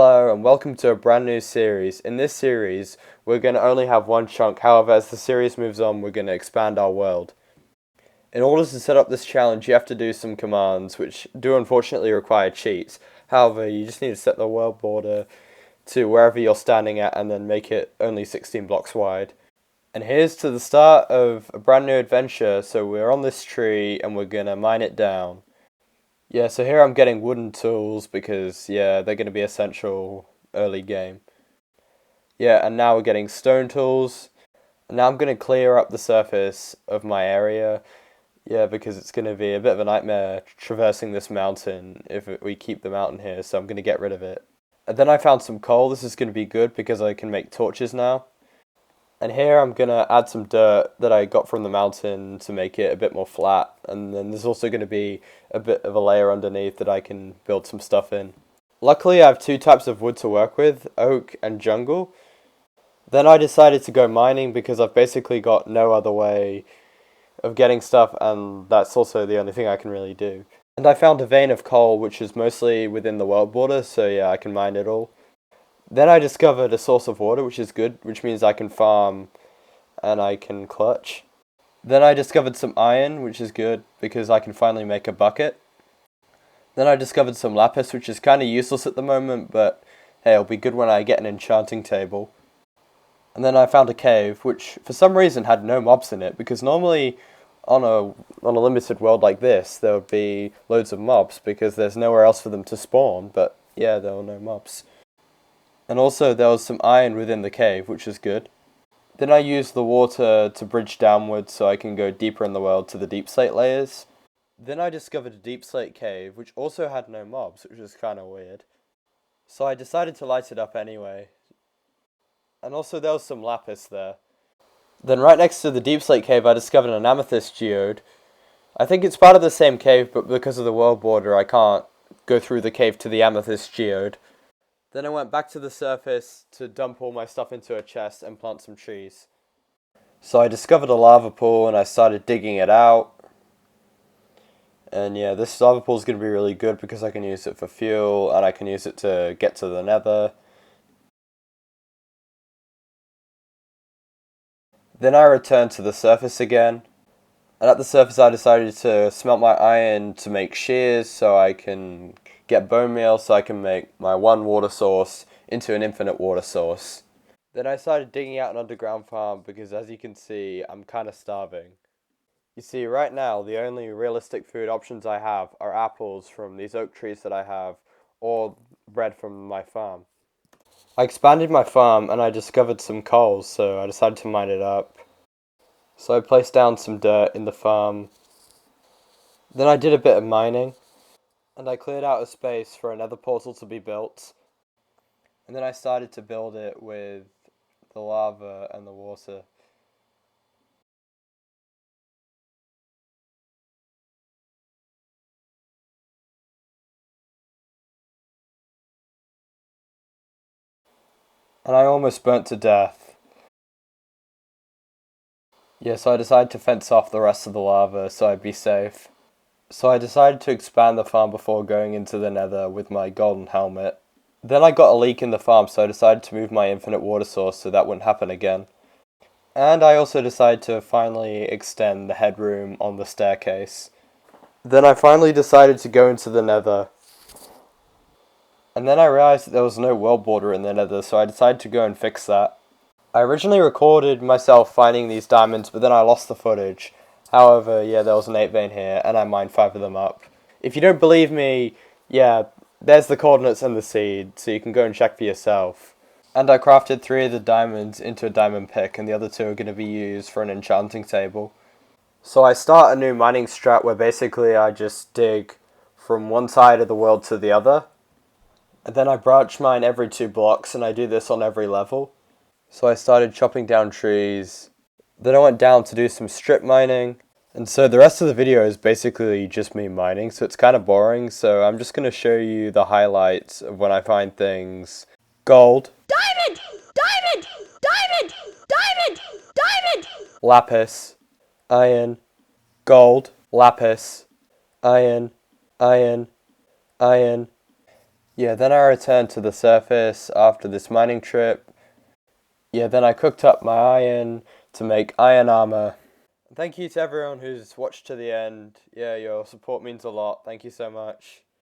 Hello and welcome to a brand new series. In this series, we're going to only have one chunk. However, as the series moves on, we're going to expand our world. In order to set up this challenge, you have to do some commands, which do unfortunately require cheats. However, you just need to set the world border to wherever you're standing at and then make it only 16 blocks wide. And here's to the start of a brand new adventure. So we're on this tree and we're going to mine it down. Yeah, so here I'm getting wooden tools because, they're going to be essential early game. Yeah, and now we're getting stone tools. And now I'm going to clear up the surface of my area. Yeah, because it's going to be a bit of a nightmare traversing this mountain if we keep the mountain here, so I'm going to get rid of it. And then I found some coal. This is going to be good because I can make torches now. And here I'm going to add some dirt that I got from the mountain to make it a bit more flat. And then there's also going to be a bit of a layer underneath that I can build some stuff in. Luckily I have two types of wood to work with, oak and jungle. Then I decided to go mining because I've basically got no other way of getting stuff, and that's also the only thing I can really do. And I found a vein of coal which is mostly within the world border, so yeah, I can mine it all. Then I discovered a source of water, which is good, which means I can farm and I can clutch. Then I discovered some iron, which is good because I can finally make a bucket. Then I discovered some lapis, which is kind of useless at the moment, but hey, it'll be good when I get an enchanting table. And then I found a cave, which for some reason had no mobs in it, because normally on a limited world like this, there would be loads of mobs because there's nowhere else for them to spawn, but yeah, there were no mobs. And also there was some iron within the cave, which is good. Then I used the water to bridge downwards so I can go deeper in the world to the deep slate layers. Then I discovered a deep slate cave, which also had no mobs, which was kind of weird. So I decided to light it up anyway. And also there was some lapis there. Then right next to the deep slate cave I discovered an amethyst geode. I think it's part of the same cave, but because of the world border I can't go through the cave to the amethyst geode. Then I went back to the surface to dump all my stuff into a chest and plant some trees. So I discovered a lava pool and I started digging it out. And yeah, this lava pool is going to be really good because I can use it for fuel and I can use it to get to the nether. Then I returned to the surface again. And at the surface I decided to smelt my iron to make shears so I can get bone meal so I can make my one water source into an infinite water source. Then I started digging out an underground farm because, as you can see, I'm kind of starving. You see, right now the only realistic food options I have are apples from these oak trees that I have, or bread from my farm. I expanded my farm and I discovered some coal, so I decided to mine it up. So I placed down some dirt in the farm. Then I did a bit of mining. And I cleared out a space for another portal to be built. And then I started to build it with the lava and the water. And I almost burnt to death. Yeah, so I decided to fence off the rest of the lava so I'd be safe. So I decided to expand the farm before going into the nether with my golden helmet. Then I got a leak in the farm, so I decided to move my infinite water source so that wouldn't happen again. And I also decided to finally extend the headroom on the staircase. Then I finally decided to go into the nether. And then I realized that there was no world border in the nether, so I decided to go and fix that. I originally recorded myself finding these diamonds, but then I lost the footage. However, there was an 8 vein here, and I mined 5 of them up. If you don't believe me, there's the coordinates and the seed, so you can go and check for yourself. And I crafted 3 of the diamonds into a diamond pick, and the other 2 are going to be used for an enchanting table. So I start a new mining strat where basically I just dig from one side of the world to the other. And then I branch mine every 2 blocks, and I do this on every level. So I started chopping down trees. Then I went down to do some strip mining. And so the rest of the video is basically just me mining, so it's kind of boring. So I'm just going to show you the highlights of when I find things. Gold. Diamond! Diamond! Diamond! Diamond! Diamond! Lapis. Iron. Gold. Lapis. Iron. Iron. Iron. Yeah, then I returned to the surface after this mining trip. Yeah, then I cooked up my iron to make iron armor. Thank you to everyone who's watched to the end. Yeah, your support means a lot. Thank you so much.